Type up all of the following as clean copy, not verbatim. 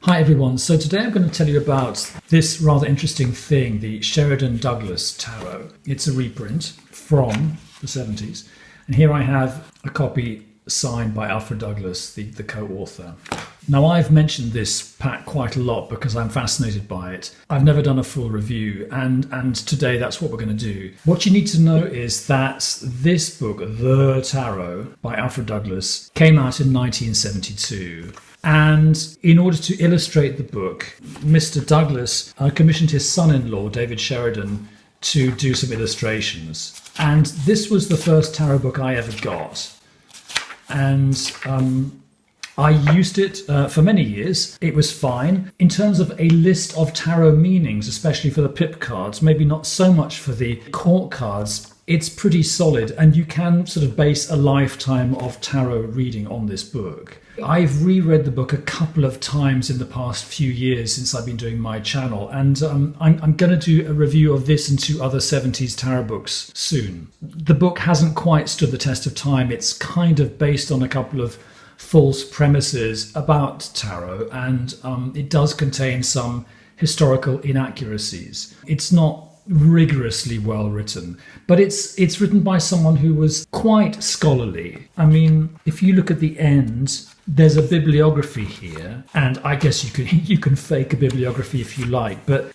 Hi everyone, so today I'm going to tell you about this rather interesting thing, the Sheridan Douglas Tarot. It's a reprint from the 70s, and here I have a copy signed by Alfred Douglas, the co-author. Now I've mentioned this pack quite a lot because I'm fascinated by it. I've never done a full review, and today that's what we're going to do. What you need to know is that this book, The Tarot by Alfred Douglas, came out in 1972. And in order to illustrate the book, Mr. Douglas commissioned his son-in-law, David Sheridan, to do some illustrations. And this was the first tarot book I ever got. And I used it for many years. It was fine. In terms of a list of tarot meanings, especially for the pip cards, maybe not so much for the court cards, it's pretty solid, and you can sort of base a lifetime of tarot reading on this book. I've reread the book a couple of times in the past few years since I've been doing my channel, and I'm going to do a review of this and two other 70s tarot books soon. The book hasn't quite stood the test of time. It's kind of based on a couple of false premises about tarot, and it does contain some historical inaccuracies. It's not rigorously well written, but it's written by someone who was quite scholarly. I mean, if you look at the end, there's a bibliography here, and I guess you can fake a bibliography if you like, but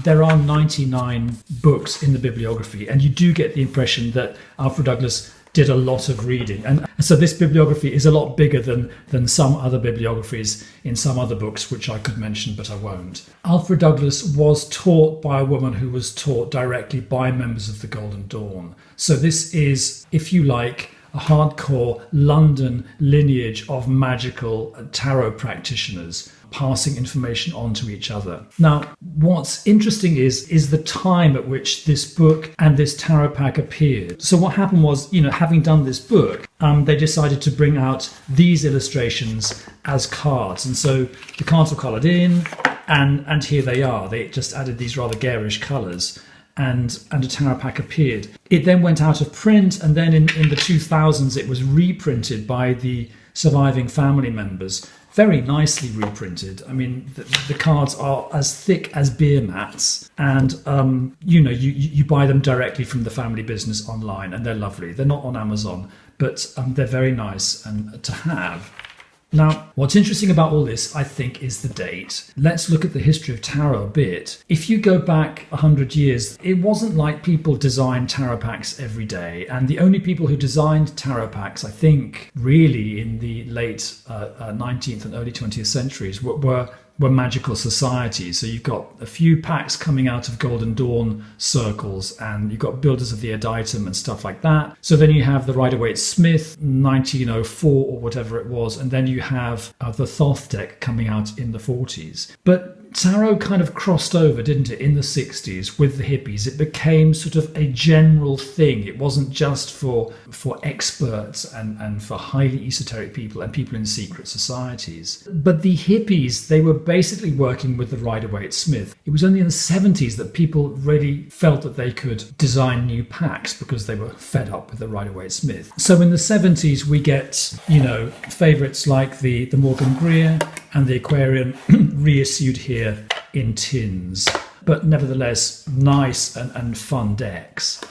there are 99 books in the bibliography, and you do get the impression that Alfred Douglas did a lot of reading, and so this bibliography is a lot bigger than some other bibliographies in some other books, which I could mention, but I won't. Alfred Douglas was taught by a woman who was taught directly by members of the Golden Dawn. So this is, if you like, a hardcore London lineage of magical tarot practitioners passing information on to each other. Now, what's interesting is the time at which this book and this tarot pack appeared. So what happened was, having done this book, they decided to bring out these illustrations as cards. And so the cards were coloured in, and here they are. They just added these rather garish colours. And a tarot pack appeared. It then went out of print, and then in the 2000s it was reprinted by the surviving family members, very nicely reprinted. I mean, the cards are as thick as beer mats, and you buy them directly from the family business online, and they're lovely. They're not on Amazon, but they're very nice and to have. Now, what's interesting about all this, I think, is the date. Let's look at the history of tarot a bit. If you go back 100 years, it wasn't like people designed tarot packs every day. And the only people who designed tarot packs, I think, really in the late 19th and early 20th centuries were magical societies. So you've got a few packs coming out of Golden Dawn circles, and you've got builders of the Editum and stuff like that. So then you have the Rider-Waite-Smith 1904 or whatever it was, and then you have the Thoth deck coming out in the 40s. But tarot kind of crossed over, didn't it, in the 60s with the hippies. It became sort of a general thing. It wasn't just for experts and for highly esoteric people and people in secret societies. But the hippies, they were basically working with the Rider-Waite-Smith. It was only in the 70s that people really felt that they could design new packs because they were fed up with the Rider-Waite-Smith. So in the 70s we get, favourites like the Morgan Greer and the Aquarian reissued here in tins, but nevertheless nice and fun decks.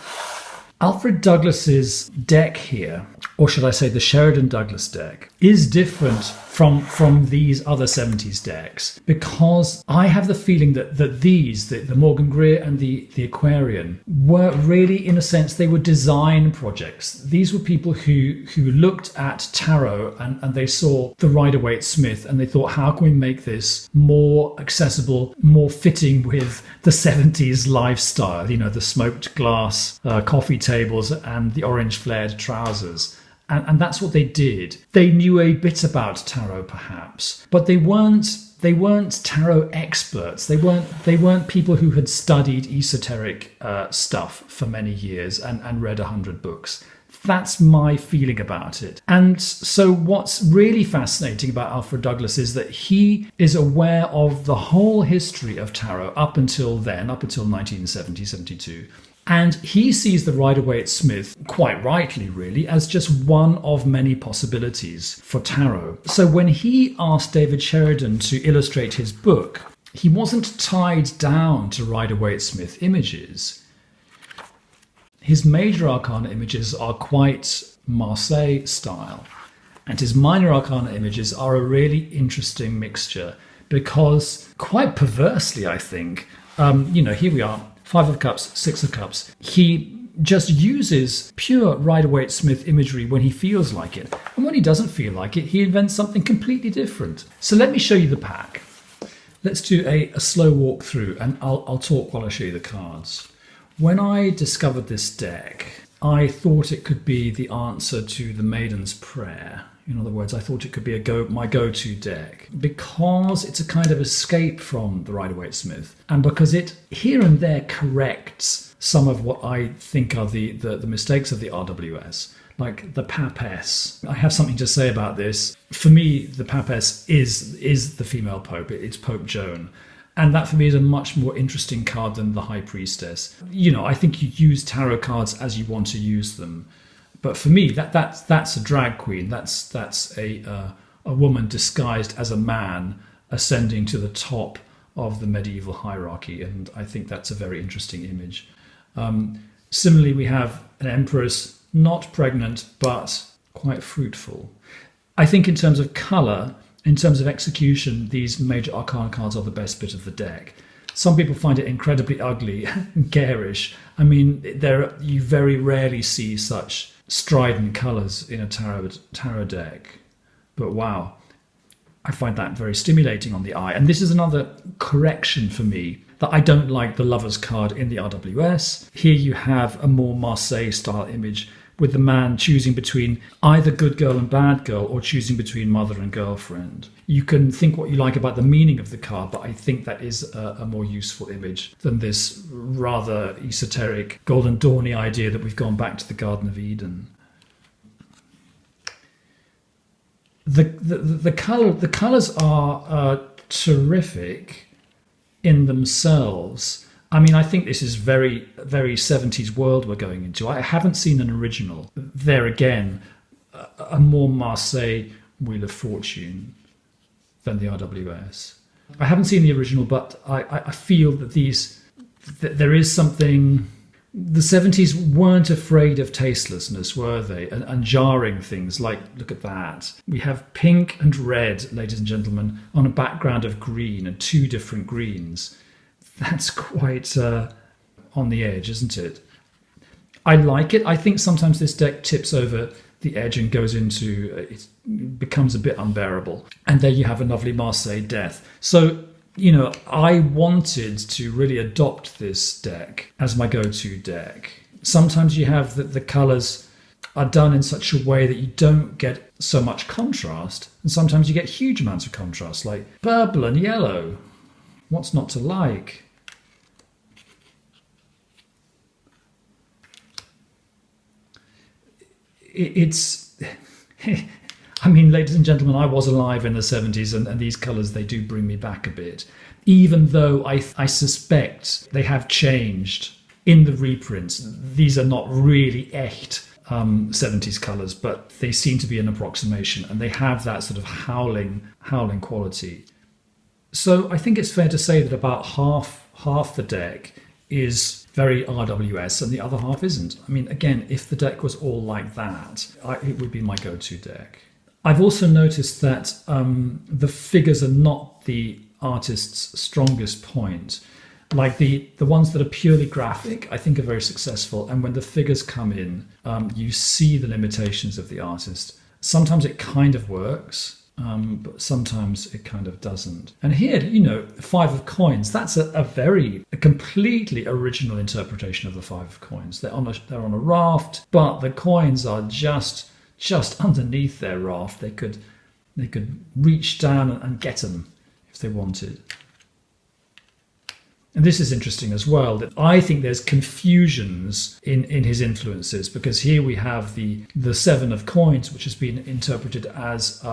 Alfred Douglas's deck here, or should I say the Sheridan Douglas deck, is different from these other 70s decks, because I have the feeling that these, the Morgan Greer and the Aquarian, were really, in a sense, they were design projects. These were people who looked at tarot and they saw the Rider-Waite-Smith and they thought, how can we make this more accessible, more fitting with the 70s lifestyle, the smoked glass coffee tables and the orange flared trousers. And that's what they did. They knew a bit about tarot, perhaps, but they weren't tarot experts. They weren't people who had studied esoteric stuff for many years and read 100 books. That's my feeling about it. And so what's really fascinating about Alfred Douglas is that he is aware of the whole history of tarot up until then, up until 1970, 72. And he sees the Rider-Waite-Smith, quite rightly really, as just one of many possibilities for tarot. So when he asked David Sheridan to illustrate his book, he wasn't tied down to Rider-Waite-Smith images. His major arcana images are quite Marseille style, and his minor arcana images are a really interesting mixture because, quite perversely, I think, here we are, 5 of Cups, 6 of Cups. He just uses pure Rider-Waite-Smith imagery when he feels like it. And when he doesn't feel like it, he invents something completely different. So let me show you the pack. Let's do a slow walk through, and I'll talk while I show you the cards. When I discovered this deck, I thought it could be the answer to the Maiden's Prayer. In other words, I thought it could be my go-to deck because it's a kind of escape from the Rider-Waite-Smith, and because it here and there corrects some of what I think are the mistakes of the RWS, like the Papess. I have something to say about this. For me, the Papess is the female Pope. It's Pope Joan. And that for me is a much more interesting card than the High Priestess. I think you use tarot cards as you want to use them. But for me, that's a drag queen. That's a woman disguised as a man ascending to the top of the medieval hierarchy, and I think that's a very interesting image. Similarly, we have an empress, not pregnant, but quite fruitful. I think in terms of colour, in terms of execution, these major arcana cards are the best bit of the deck. Some people find it incredibly ugly and garish. I mean, you very rarely see such strident colours in a tarot deck. But wow, I find that very stimulating on the eye. And this is another correction for me, that I don't like the Lover's card in the RWS. Here you have a more Marseille style image with the man choosing between either good girl and bad girl, or choosing between mother and girlfriend. You can think what you like about the meaning of the card, but I think that is a more useful image than this rather esoteric Golden Dawny idea that we've gone back to the Garden of Eden. The colours are terrific in themselves. I mean, I think this is very, very 70s world we're going into. I haven't seen an original. There again, a more Marseille Wheel of Fortune than the RWS. I haven't seen the original, but I feel that there is something. The 70s weren't afraid of tastelessness, were they? And jarring things like, look at that. We have pink and red, ladies and gentlemen, on a background of green, and 2 different greens. That's quite on the edge, isn't it? I like it. I think sometimes this deck tips over the edge and goes into, it becomes a bit unbearable. And there you have a lovely Marseille Death. So, I wanted to really adopt this deck as my go-to deck. Sometimes you have the colours are done in such a way that you don't get so much contrast. And sometimes you get huge amounts of contrast, like purple and yellow. What's not to like? It's I mean, ladies and gentlemen, I was alive in the 70s, and these colours, they do bring me back a bit, even though I suspect they have changed in the reprints. These are not really echt 70s colours, but they seem to be an approximation, and they have that sort of howling quality. So I think it's fair to say that about half the deck is very RWS and the other half isn't. I mean, again, if the deck was all like that, it would be my go-to deck. I've also noticed that the figures are not the artist's strongest point. Like the ones that are purely graphic, I think are very successful. And when the figures come in, you see the limitations of the artist. Sometimes it kind of works, but sometimes it kind of doesn't. And here, 5 of coins, that's a completely original interpretation of the 5 of coins. They're on a raft, but the coins are just underneath their raft. They could reach down and get them if they wanted. And this is interesting as well, that I think there's confusions in his influences, because here we have the Seven of Coins, which has been interpreted as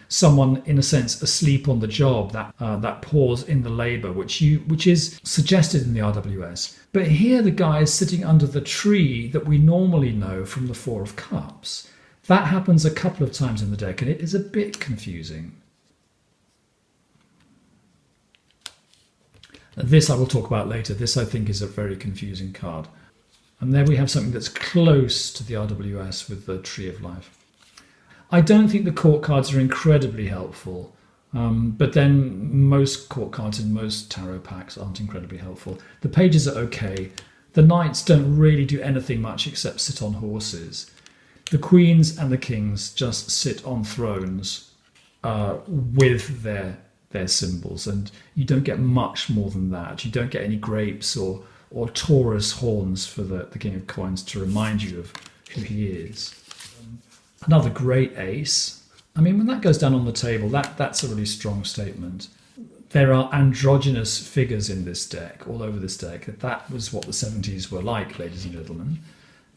someone, in a sense, asleep on the job, that pause in the labour, which is suggested in the RWS. But here the guy is sitting under the tree that we normally know from the Four of Cups. That happens a couple of times in the deck, and it is a bit confusing. This I will talk about later. This, I think, is a very confusing card. And there we have something that's close to the RWS with the Tree of Life. I don't think the court cards are incredibly helpful, but then most court cards in most tarot packs aren't incredibly helpful. The pages are okay. The knights don't really do anything much except sit on horses. The queens and the kings just sit on thrones with their symbols, and you don't get much more than that. You don't get any grapes or Taurus horns for the King of Coins to remind you of who he is. Another great ace. I mean, when that goes down on the table, that's a really strong statement. There are androgynous figures in this deck, all over this deck. That was what the 70s were like, ladies and gentlemen.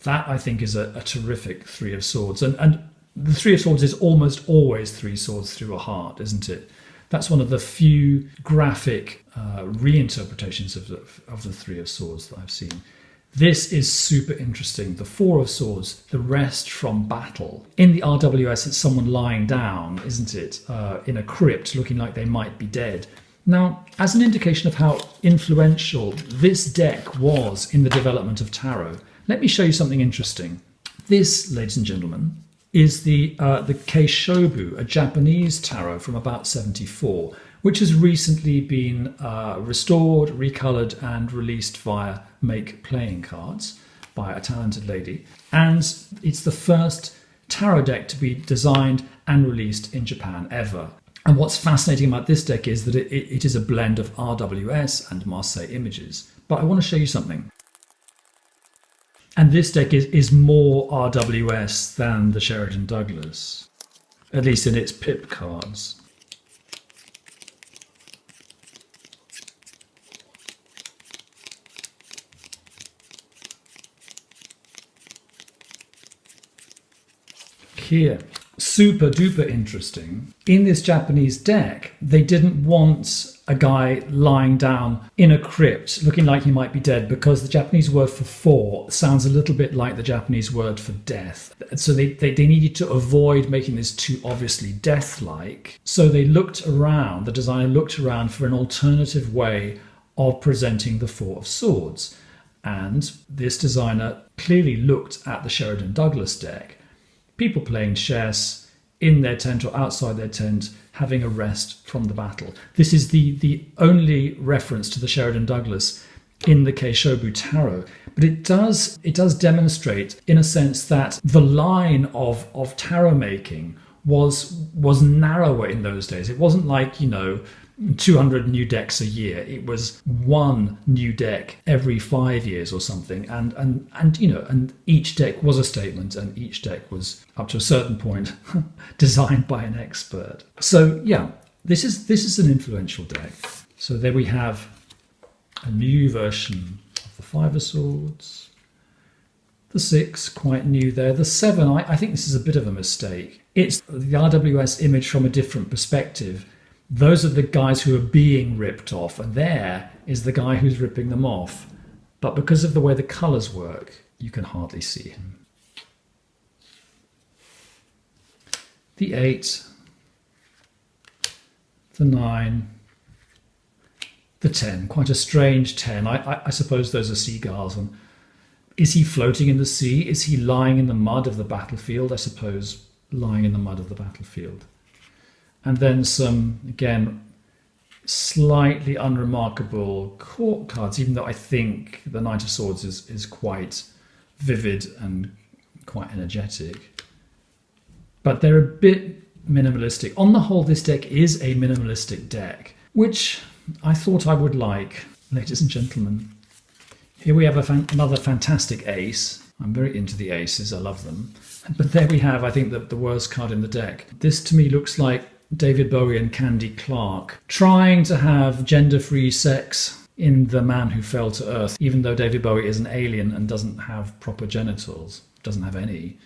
That, I think, is a terrific Three of Swords. And the Three of Swords is almost always three swords through a heart, isn't it? That's one of the few graphic reinterpretations of the Three of Swords that I've seen. This is super interesting. The Four of Swords, the rest from battle. In the RWS, it's someone lying down, isn't it? In a crypt, looking like they might be dead. Now, as an indication of how influential this deck was in the development of tarot, let me show you something interesting. This, ladies and gentlemen, is the Keishobu, a Japanese tarot from about 74, which has recently been restored, recolored, and released via Make Playing Cards by a talented lady. And it's the first tarot deck to be designed and released in Japan ever. And what's fascinating about this deck is that it is a blend of RWS and Marseille images. But I want to show you something. And this deck is more RWS than the Sheridan Douglas, at least in its pip cards. Here, super duper interesting. In this Japanese deck, they didn't want a guy lying down in a crypt looking like he might be dead, because the Japanese word for four sounds a little bit like the Japanese word for death. So they needed to avoid making this too obviously death-like. So they looked around, the designer looked around for an alternative way of presenting the Four of Swords. And this designer clearly looked at the Sheridan Douglas deck. People playing chess in their tent or outside their tent, having a rest from the battle. This is the only reference to the Sheridan Douglas in the Keishobu Tarot, but it does demonstrate, in a sense, that the line of tarot making was narrower in those days. It wasn't like 200 new decks a year. It was one new deck every 5 years or something, and each deck was a statement, and each deck was, up to a certain point, designed by an expert. So yeah, this is an influential deck. So there we have a new version of the Five of Swords. The 6, quite new there. The 7, I think this is a bit of a mistake. It's the RWS image from a different perspective. Those are the guys who are being ripped off, and there is the guy who's ripping them off. But because of the way the colours work, you can hardly see him. The 8, the 9, the 10, quite a strange 10. I suppose those are seagulls. And is he floating in the sea? Is he lying in the mud of the battlefield? I suppose lying in the mud of the battlefield. And then some, again, slightly unremarkable court cards, even though I think the Knight of Swords is quite vivid and quite energetic. But they're a bit minimalistic. On the whole, this deck is a minimalistic deck, which I thought I would like, ladies and gentlemen. Here we have another fantastic ace. I'm very into the aces, I love them. But there we have, I think, the worst card in the deck. This to me looks like David Bowie and Candy Clark trying to have gender-free sex in The Man Who Fell to Earth, even though David Bowie is an alien and doesn't have proper genitals, doesn't have any.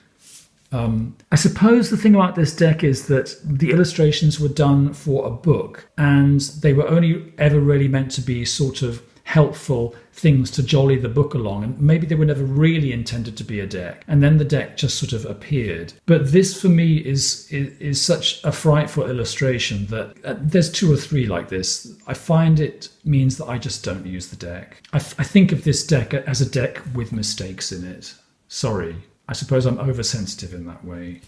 I suppose the thing about this deck is that the illustrations were done for a book, and they were only ever really meant to be sort of helpful things to jolly the book along, and maybe they were never really intended to be a deck, and then the deck just sort of appeared. But this for me is such a frightful illustration that there's 2 or 3 like this. I find it means that I just don't use the deck. I think of this deck as a deck with mistakes in it. Sorry, I suppose I'm oversensitive in that way.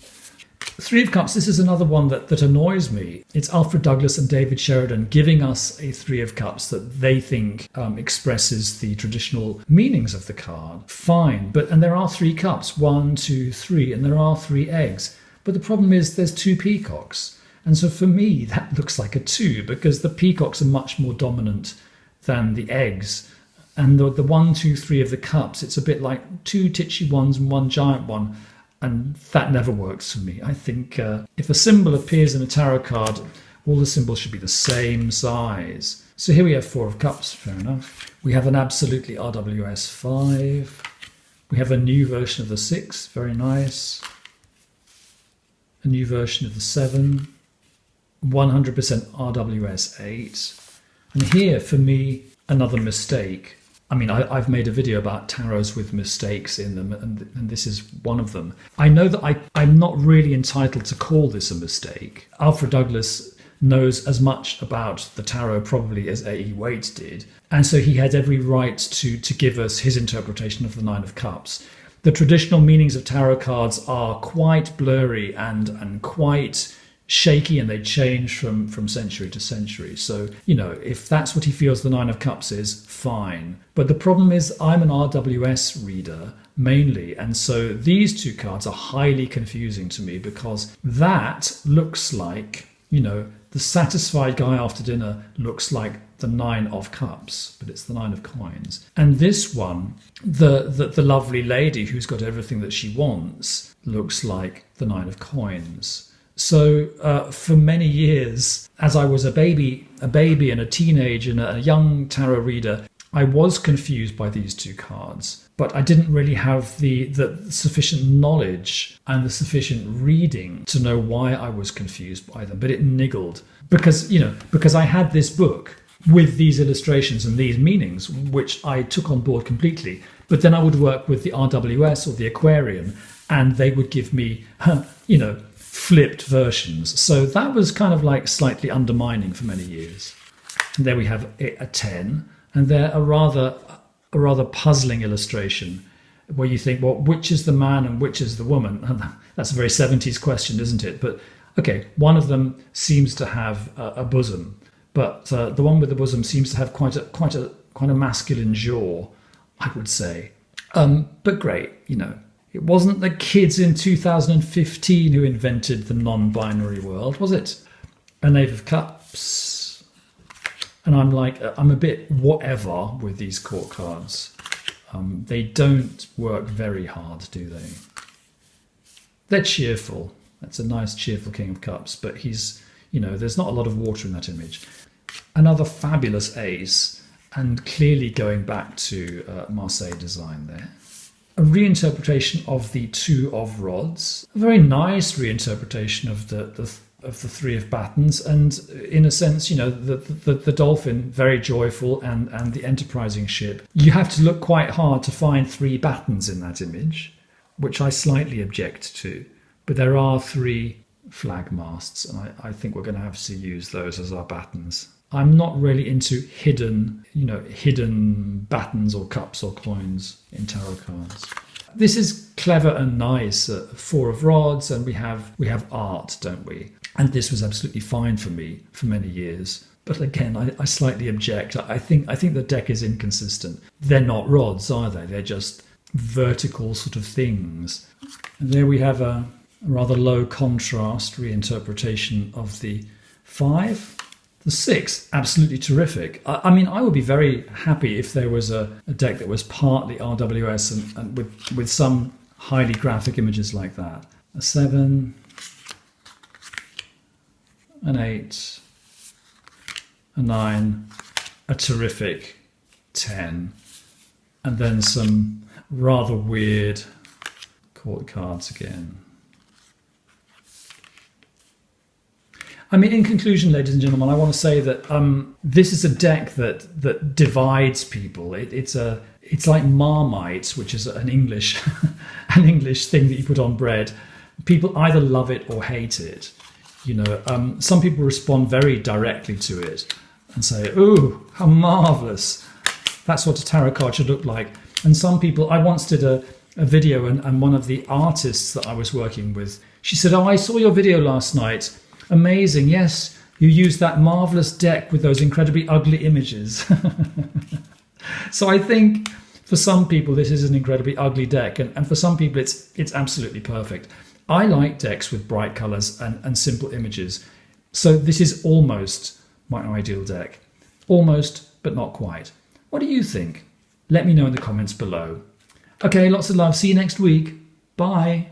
3 of Cups, this is another one that annoys me. It's Alfred Douglas and David Sheridan giving us a 3 of Cups that they think expresses the traditional meanings of the card. Fine, and there are 3 cups, 1, 2, 3, and there are 3 eggs. But the problem is there's 2 peacocks. And so for me, that looks like a 2 because the peacocks are much more dominant than the eggs. And the 1, 2, 3 of the cups, it's a bit like 2 titchy ones and 1 giant one. And that never works for me. I think if a symbol appears in a tarot card, all the symbols should be the same size. So here we have 4 of Cups, fair enough. We have an absolutely RWS 5. We have a new version of the 6, very nice. A new version of the 7. 100% RWS 8. And here, for me, another mistake. I mean, I've made a video about tarots with mistakes in them, and this is one of them. I know that I'm not really entitled to call this a mistake. Alfred Douglas knows as much about the tarot probably as A E Waite did, and so he had every right to give us his interpretation of the 9 of Cups. The traditional meanings of tarot cards are quite blurry and quite shaky, and they change from century to century. So, if that's what he feels the 9 of Cups is, fine. But the problem is I'm an RWS reader mainly, and so these 2 cards are highly confusing to me because that looks like, the satisfied guy after dinner looks like the 9 of Cups, but it's the 9 of Coins. And this one, the lovely lady who's got everything that she wants, looks like the 9 of Coins. So for many years, as I was a baby and a teenager and a young tarot reader, I was confused by these 2 cards, but I didn't really have the sufficient knowledge and the sufficient reading to know why I was confused by them. But it niggled because I had this book with these illustrations and these meanings, which I took on board completely. But then I would work with the RWS or the Aquarian, and they would give me, flipped versions. So that was kind of like slightly undermining for many years. And there we have a 10, and they're a rather puzzling illustration where you think, well, which is the man and which is the woman? That's a very 70s question, isn't it? But okay, one of them seems to have a bosom, but the one with the bosom seems to have quite a masculine jaw, I would say. But great, It wasn't the kids in 2015 who invented the non-binary world, was it? A Knave of Cups. And I'm a bit whatever with these court cards. They don't work very hard, do they? They're cheerful. That's a nice cheerful King of Cups, but there's not a lot of water in that image. Another fabulous ace, and clearly going back to Marseille design there. A reinterpretation of the 2 of Rods, a very nice reinterpretation of the 3 of Battens, and in a sense, the dolphin, very joyful, and the enterprising ship. You have to look quite hard to find 3 battens in that image, which I slightly object to. But there are 3 flag masts, and I think we're going to have to use those as our battens. I'm not really into hidden battens or cups or coins in tarot cards. This is clever and nice, 4 of Rods, and we have art, don't we? And this was absolutely fine for me for many years. But again, I slightly object. I think the deck is inconsistent. They're not rods, are they? They're just vertical sort of things. And there we have a rather low contrast reinterpretation of the 5. The 6, absolutely terrific. I mean, I would be very happy if there was a deck that was partly RWS and with some highly graphic images like that. A 7, an 8, a 9, a terrific 10, and then some rather weird court cards again. I mean, in conclusion, ladies and gentlemen, I want to say that this is a deck that divides people. It's like Marmite, which is an English an English thing that you put on bread. People either love it or hate it. You know, some people respond very directly to it and say, "Ooh, how marvelous! That's what a tarot card should look like." And some people, I once did a video, and one of the artists that I was working with, she said, "Oh, I saw your video last night. Amazing, yes, you used that marvelous deck with those incredibly ugly images." So I think for some people this is an incredibly ugly deck, and for some people it's absolutely perfect. I like decks with bright colours and simple images. So this is almost my ideal deck. Almost, but not quite. What do you think? Let me know in the comments below. Okay, lots of love. See you next week. Bye.